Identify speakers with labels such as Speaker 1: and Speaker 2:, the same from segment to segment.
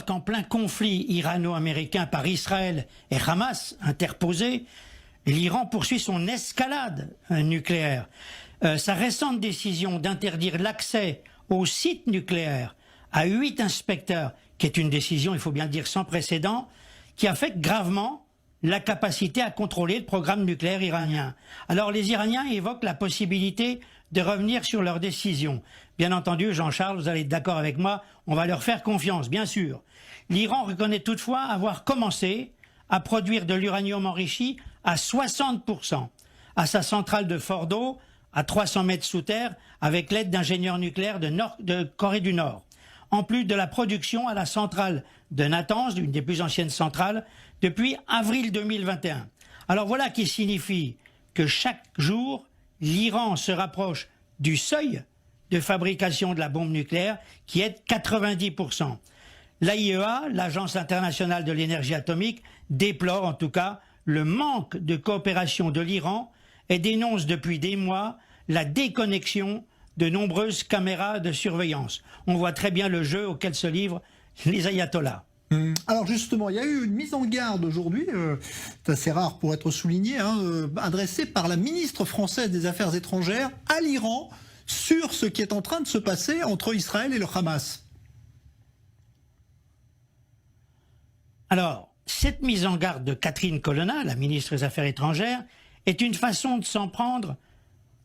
Speaker 1: Qu'en plein conflit irano-américain par Israël et Hamas interposé, l'Iran poursuit son escalade nucléaire. Sa récente décision d'interdire l'accès aux sites nucléaires à 8 inspecteurs, qui est une décision, il faut bien le dire, sans précédent, qui affecte gravement la capacité à contrôler le programme nucléaire iranien. Alors les Iraniens évoquent la possibilité de revenir sur leur décision. Bien entendu, Jean-Charles, vous allez être d'accord avec moi, on va leur faire confiance, bien sûr. L'Iran reconnaît toutefois avoir commencé à produire de l'uranium enrichi à 60% à sa centrale de Fordo, à 300 mètres sous terre, avec l'aide d'ingénieurs nucléaires de Corée du Nord. En plus de la production à la centrale de Natanz, une des plus anciennes centrales, depuis avril 2021. Alors voilà qui signifie que chaque jour, l'Iran se rapproche du seuil de fabrication de la bombe nucléaire, qui est de 90%. L'AIEA, l'Agence internationale de l'énergie atomique, déplore en tout cas le manque de coopération de l'Iran et dénonce depuis des mois la déconnexion de nombreuses caméras de surveillance. On voit très bien le jeu auquel se livrent les ayatollahs.
Speaker 2: Alors justement, il y a eu une mise en garde aujourd'hui, c'est assez rare pour être souligné, adressée par la ministre française des Affaires étrangères à l'Iran sur ce qui est en train de se passer entre Israël et le Hamas.
Speaker 1: Alors, cette mise en garde de Catherine Colonna, la ministre des Affaires étrangères, est une façon de s'en prendre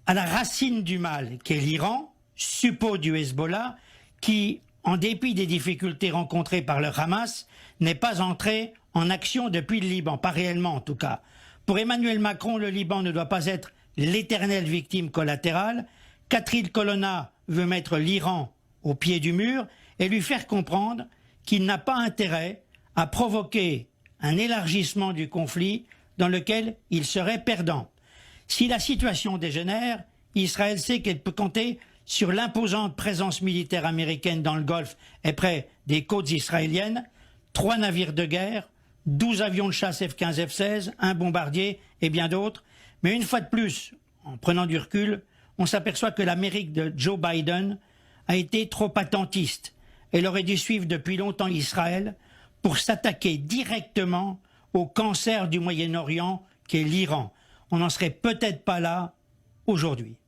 Speaker 1: à la racine du mal, qui est l'Iran, suppôt du Hezbollah, qui, en dépit des difficultés rencontrées par le Hamas, n'est pas entré en action depuis le Liban, pas réellement en tout cas. Pour Emmanuel Macron, le Liban ne doit pas être l'éternelle victime collatérale. Catherine Colonna veut mettre l'Iran au pied du mur et lui faire comprendre qu'il n'a pas intérêt à provoquer un élargissement du conflit dans lequel il serait perdant. Si la situation dégénère, Israël sait qu'elle peut compter sur l'imposante présence militaire américaine dans le Golfe et près des côtes israéliennes, 3 navires de guerre, 12 avions de chasse F-15, F-16, un bombardier et bien d'autres. Mais une fois de plus, en prenant du recul, on s'aperçoit que l'Amérique de Joe Biden a été trop attentiste. Elle aurait dû suivre depuis longtemps Israël pour s'attaquer directement au cancer du Moyen-Orient qu'est l'Iran. On n'en serait peut-être pas là aujourd'hui.